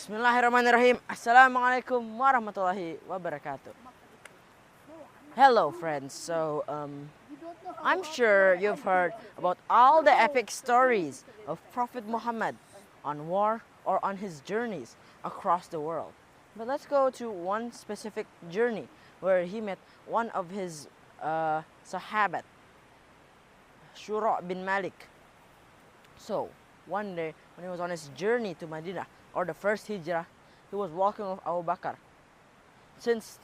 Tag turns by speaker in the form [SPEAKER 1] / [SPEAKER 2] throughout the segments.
[SPEAKER 1] Bismillahirrahmanirrahim. Assalamualaikum warahmatullahi wabarakatuh. Hello, friends. I'm sure you've heard about all the epic stories of Prophet Muhammad on war or on his journeys across the world. But let's go to one specific journey where he met one of his Sahabat, Syuraq bin Malik. So, one day when he was on his journey to Medina, or the first hijrah, he was walking with Abu Bakr. Since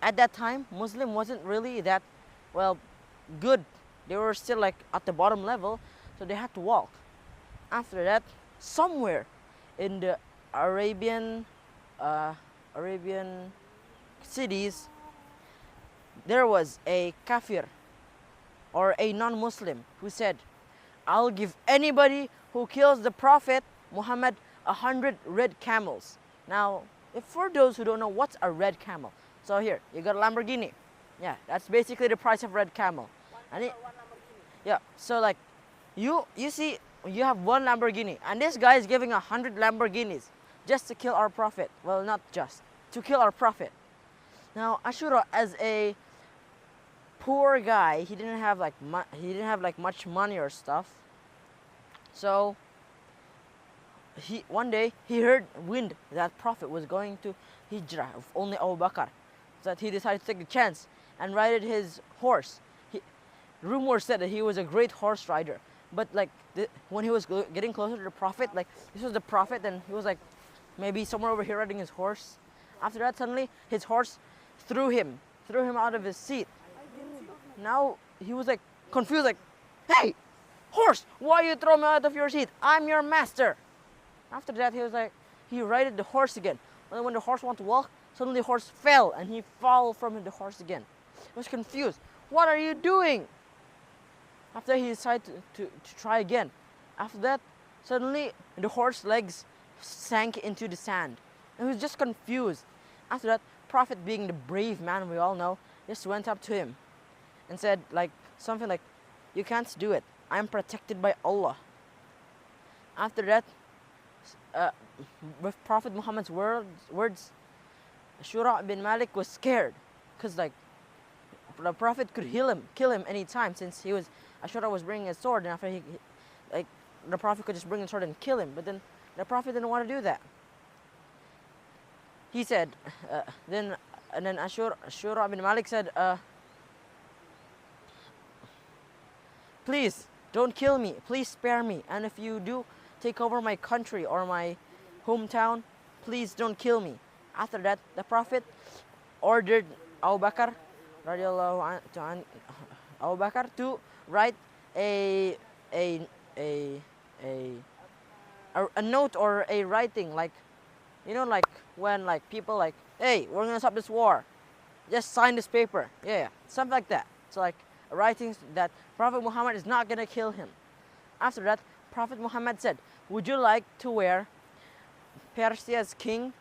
[SPEAKER 1] at that time, Muslim wasn't really that, good. They were still like at the bottom level, so they had to walk. After that, somewhere in the Arabian cities, there was a kafir or a non-Muslim who said, I'll give anybody who kills the Prophet Muhammad 100 red camels. Now, if for those who don't know what's a red camel, so here you got a Lamborghini. Yeah, that's basically the price of red camel. Yeah, so like you see, you have one Lamborghini, and this guy is giving 100 Lamborghinis just to kill our Prophet. Well, not just to kill our Prophet. Now, Ashura, as a poor guy, he didn't have like much money or stuff. So one day he heard wind that Prophet was going to hijrah of only Abu Bakr, so that he decided to take the chance and ride his horse. Rumors said that he was a great horse rider, but like when he was getting closer to the Prophet, like this was the Prophet, and he was like maybe somewhere over here riding his horse. After that, suddenly his horse threw him out of his seat. Now he was like confused, like, hey, horse, why you throw me out of your seat? I'm your master. After that, he righted the horse again. And when the horse wanted to walk, suddenly the horse fell and he fell from the horse again. He was confused. What are you doing? After he decided to try again. After that, suddenly the horse's legs sank into the sand. And he was just confused. After that, Prophet, being the brave man we all know, just went up to him and said something like, you can't do it. I'm protected by Allah. After that, with Prophet Muhammad's words, Syuraq bin Malik was scared, because like the Prophet could kill him anytime, since Syuraq was bringing a sword, and after the Prophet could just bring a sword and kill him. But then the Prophet didn't want to do that. He said, then Syuraq bin Malik said, please don't kill me, please spare me, and if you do take over my country or my hometown, please don't kill me. After that, the Prophet ordered Abu Bakr to write a note or a writing, like when people hey, we're gonna stop this war, just sign this paper, something like that. So like writing that Prophet Muhammad is not gonna kill him. After that, Prophet Muhammad said, would you like to wear Persia's king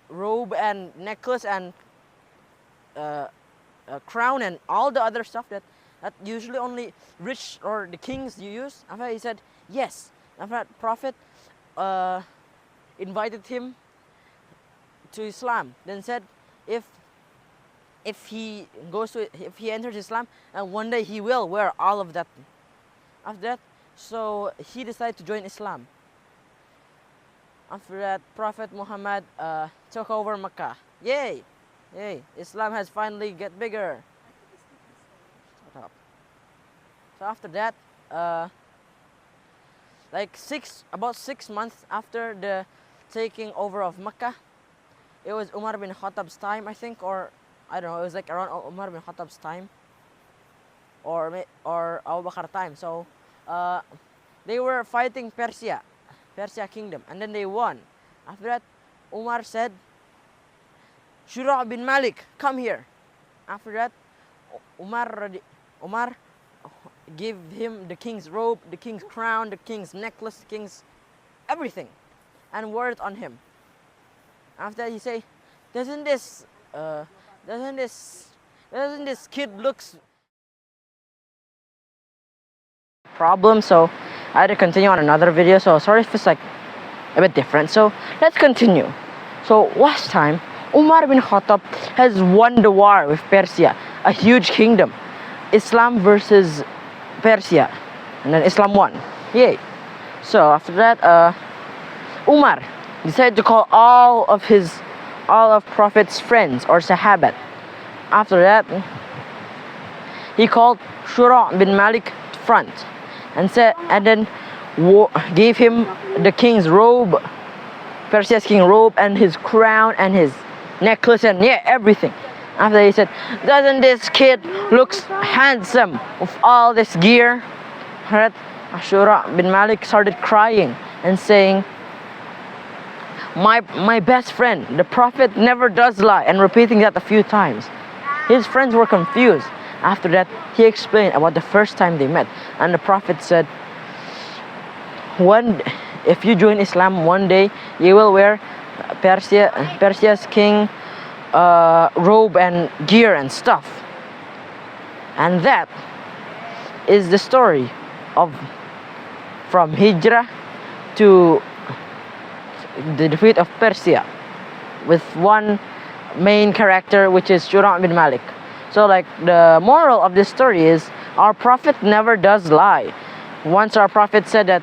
[SPEAKER 1] robe and necklace and crown and all the other stuff that usually only rich or the kings use? After he said yes. After that, Prophet invited him to Islam, then said if he enters Islam, and one day he will wear all of that. After that, so he decided to join Islam. After that, Prophet Muhammad took over Mecca. Yay! Islam has finally get bigger. Shut up. So after that, about 6 months after the taking over of Mecca, it was Umar bin Khattab's time, I think, or I don't know. It was like around Umar bin Khattab's time, or Abu Bakr time. So they were fighting Persia kingdom, and then they won. After that, Umar said, Syuraq bin Malik, come here. After that, Umar gave him the king's robe, the king's crown, the king's necklace, the king's everything, and wore it on him. After that, he say, doesn't this kid looks problem? So I had to continue on another video. So sorry if it's like a bit different. So let's continue. So last time, Umar bin Khattab has won the war with Persia, a huge kingdom. Islam versus Persia, and then Islam won. Yay! So after that, Umar decided to call all of Prophet's friends or Sahabat. After that, he called Syuraq bin Malik front and then gave him the king's robe, Persia's king robe, and his crown and his necklace and everything. After he said, "Doesn't this kid looks handsome with all this gear?" Syuraq bin Malik started crying and saying, my best friend, the Prophet never does lie," and repeating that a few times. His friends were confused. After that, he explained about the first time they met, and the Prophet said, if you join Islam one day, you will wear Persia's king robe and gear and stuff. And that is the story from Hijrah to the defeat of Persia, with one main character, which is Syuraq bin Malik. So like the moral of this story is our Prophet never does lie. Once our Prophet said that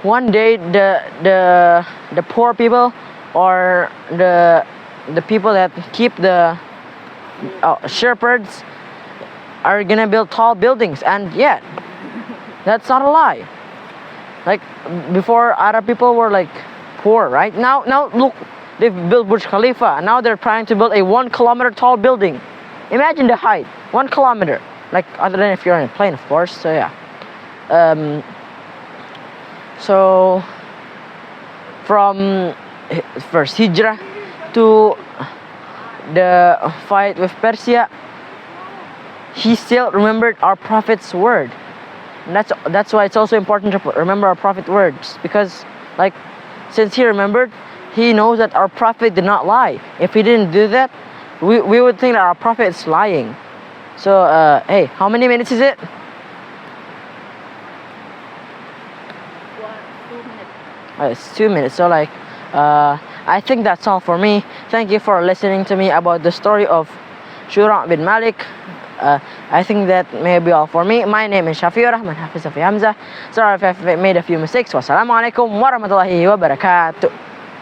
[SPEAKER 1] one day the poor people or the people that keep the shepherds are gonna build tall buildings, and that's not a lie. Like before, Arab people were like poor, right? Now look, they've built Burj Khalifa, and now they're trying to build a 1 kilometer tall building. Imagine the height, 1 kilometer. Like other than if you're in a plane, of course. So so from first Hijrah to the fight with Persia, he still remembered our Prophet's word. And that's why it's also important to remember our Prophet's words, because like since he remembered, he knows that our Prophet did not lie. If he didn't do that, we would think that our Prophet is lying. So hey, how many minutes is it? 2 minutes. It's 2 minutes. So like I think that's all for me. Thank you for listening to me about the story of Syuraq bin Malik. I think that may be all for me. My name is Shafiur Rahman Hafiz Safi Hamza. Sorry if I've made a few mistakes. Wassalamualaikum warahmatullahi wabarakatuh.